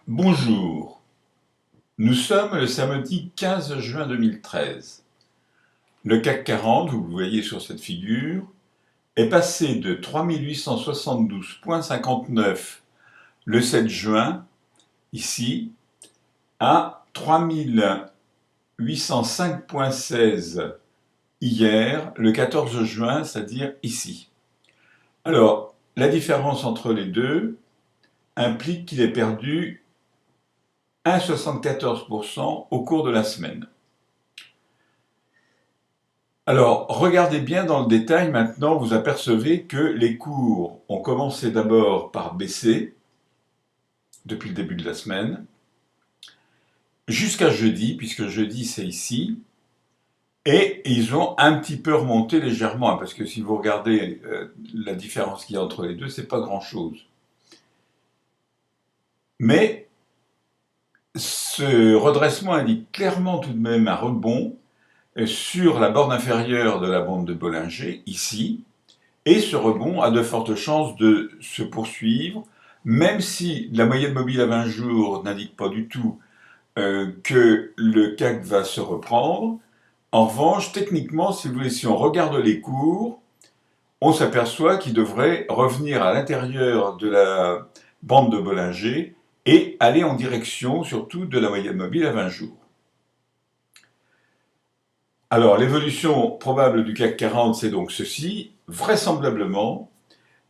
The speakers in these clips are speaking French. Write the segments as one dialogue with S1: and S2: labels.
S1: Bonjour, nous sommes le samedi 15 juin 2013. Le CAC 40, vous le voyez sur cette figure, est passé de 3872,59 le 7 juin, ici, à 3805,16 hier, le 14 juin, c'est-à-dire ici. Alors, la différence entre les deux implique qu'il ait perdu 1,74% au cours de la semaine. Alors, regardez bien dans le détail maintenant, vous apercevez que les cours ont commencé d'abord par baisser, depuis le début de la semaine, jusqu'à jeudi, puisque jeudi c'est ici, et ils ont un petit peu remonté légèrement, parce que si vous regardez la différence qu'il y a entre les deux, c'est pas grand-chose. Mais ce redressement indique clairement tout de même un rebond sur la borne inférieure de la bande de Bollinger, ici, et ce rebond a de fortes chances de se poursuivre, même si la moyenne mobile à 20 jours n'indique pas du tout que le CAC va se reprendre. En revanche, techniquement, si vous voulez, si on regarde les cours, on s'aperçoit qu'il devrait revenir à l'intérieur de la bande de Bollinger et aller en direction surtout de la moyenne mobile à 20 jours. Alors, l'évolution probable du CAC 40, c'est donc ceci, vraisemblablement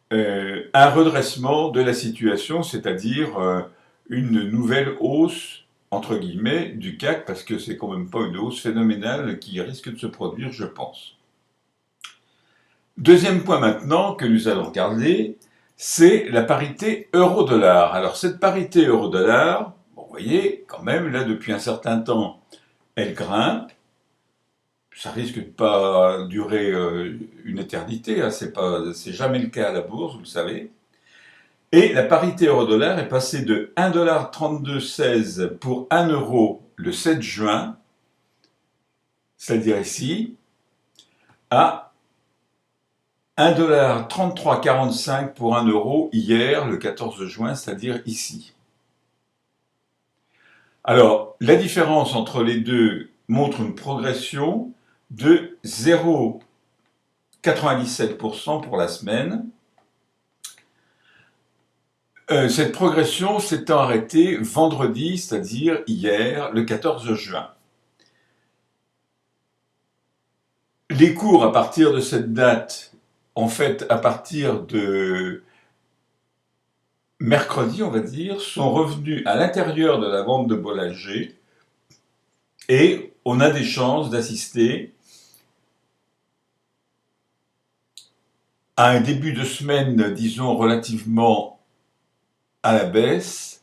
S1: un redressement de la situation, c'est-à-dire une nouvelle hausse, entre guillemets, du CAC, parce que c'est quand même pas une hausse phénoménale qui risque de se produire, je pense. Deuxième point maintenant que nous allons regarder, c'est la parité euro-dollar. Alors cette parité euro-dollar, bon, vous voyez, quand même, là, depuis un certain temps, elle grimpe. Ça risque de pas durer une éternité, hein, c'est jamais le cas à la bourse, vous le savez. Et la parité euro-dollar est passée de 1,3216 $ pour 1 euro le 7 juin, c'est-à-dire ici, à 1,3345 $ pour 1 euro hier, le 14 juin, c'est-à-dire ici. Alors, la différence entre les deux montre une progression de 0,97% pour la semaine. Cette progression s'étant arrêtée vendredi, c'est-à-dire hier, le 14 juin. Les cours à partir de cette date, en fait, à partir de mercredi, on va dire, sont revenus à l'intérieur de la bande de Bollinger et on a des chances d'assister à un début de semaine, disons, relativement à la baisse,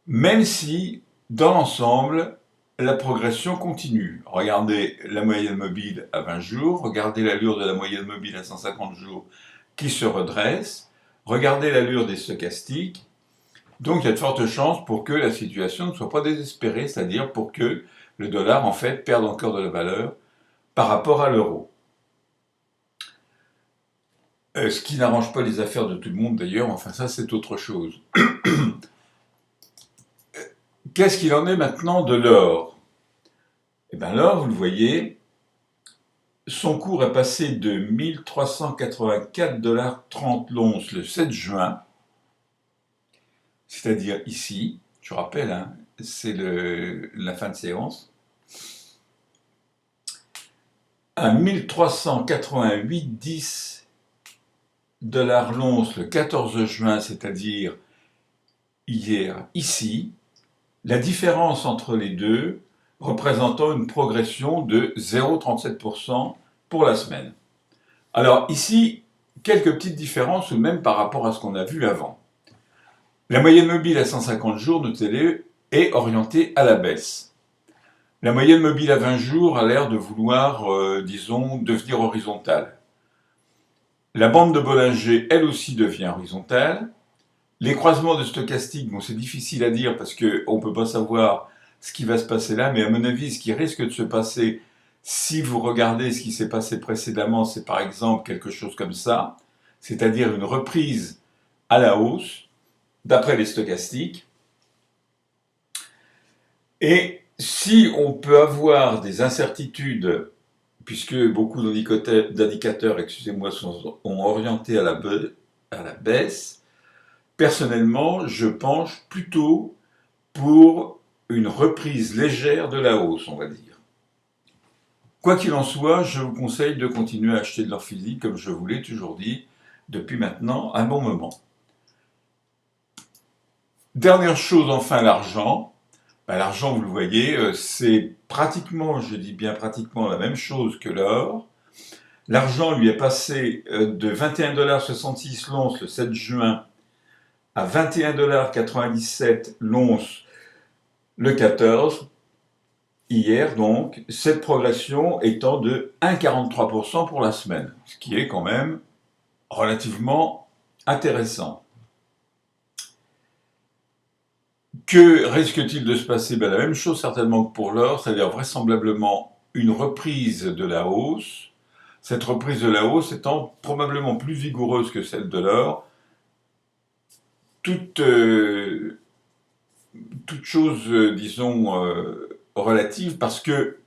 S1: même si, dans l'ensemble, la progression continue. Regardez la moyenne mobile à 20 jours, regardez l'allure de la moyenne mobile à 150 jours qui se redresse, regardez l'allure des stochastiques. Donc il y a de fortes chances pour que la situation ne soit pas désespérée, c'est-à-dire pour que le dollar, en fait, perde encore de la valeur par rapport à l'euro. Ce qui n'arrange pas les affaires de tout le monde d'ailleurs, enfin ça c'est autre chose. Qu'est-ce qu'il en est maintenant de l'or? Eh bien l'or, vous le voyez, son cours est passé de 1384,30 $ l'once le 7 juin, c'est-à-dire ici, je rappelle, hein, c'est la fin de séance, à 1388,10 $ l'once le 14 juin, c'est-à-dire hier ici, la différence entre les deux représentant une progression de 0,37% pour la semaine. Alors ici, quelques petites différences ou même par rapport à ce qu'on a vu avant. La moyenne mobile à 150 jours, notez-le, est orientée à la baisse. La moyenne mobile à 20 jours a l'air de vouloir, disons, devenir horizontale. La bande de Bollinger, elle aussi, devient horizontale. Les croisements de stochastique, bon, c'est difficile à dire parce qu'on ne peut pas savoir ce qui va se passer là, mais à mon avis, ce qui risque de se passer, si vous regardez ce qui s'est passé précédemment, c'est par exemple quelque chose comme ça, c'est-à-dire une reprise à la hausse, d'après les stochastiques, Et si on peut avoir des incertitudes, puisque beaucoup d'indicateurs, excusez-moi, ont orienté à la baisse, personnellement, je penche plutôt pour une reprise légère de la hausse, on va dire. Quoi qu'il en soit, je vous conseille de continuer à acheter de l'or physique, comme je vous l'ai toujours dit, depuis maintenant un bon moment. Dernière chose, enfin, l'argent. L'argent, vous le voyez, c'est pratiquement, je dis bien pratiquement, la même chose que l'or. L'argent lui est passé de 21,66 $ l'once le 7 juin à 21,97 $ l'once le 14, hier donc, cette progression étant de 1,43% pour la semaine, ce qui est quand même relativement intéressant. Que risque-t-il de se passer? La même chose certainement que pour l'or, c'est-à-dire vraisemblablement une reprise de la hausse. Cette reprise de la hausse étant probablement plus vigoureuse que celle de l'or, toute chose, disons, relative, parce que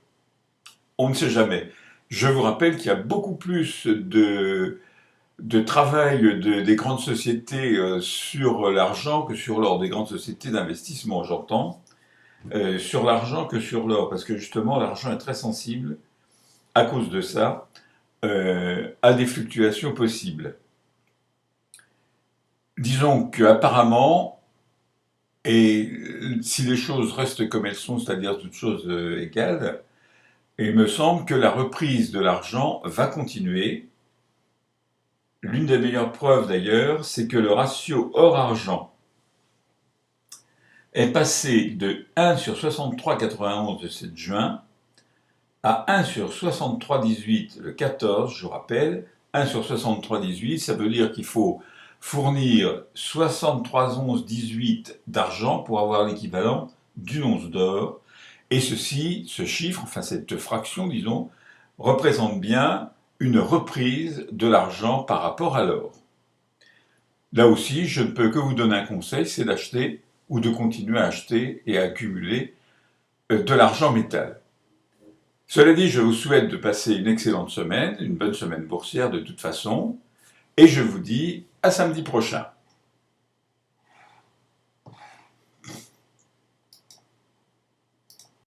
S1: on ne sait jamais. Je vous rappelle qu'il y a beaucoup plus de travail des grandes sociétés sur l'argent que sur l'or, des grandes sociétés d'investissement, j'entends, sur l'argent que sur l'or, parce que justement l'argent est très sensible, à cause de ça, à des fluctuations possibles. Disons qu'apparemment, et si les choses restent comme elles sont, c'est-à-dire toutes choses égales, il me semble que la reprise de l'argent va continuer. L'une des meilleures preuves d'ailleurs, c'est que le ratio or-argent est passé de 1 sur 63,91 le 7 juin à 1 sur 63,18 le 14, je vous rappelle. 1 sur 63,18, ça veut dire qu'il faut fournir 63 onces 18 d'argent pour avoir l'équivalent d'une once d'or. Et ce chiffre, enfin cette fraction, disons, représente bien une reprise de l'argent par rapport à l'or. Là aussi, je ne peux que vous donner un conseil, c'est d'acheter ou de continuer à acheter et à accumuler de l'argent métal. Cela dit, je vous souhaite de passer une excellente semaine, une bonne semaine boursière de toute façon, et je vous dis à samedi prochain.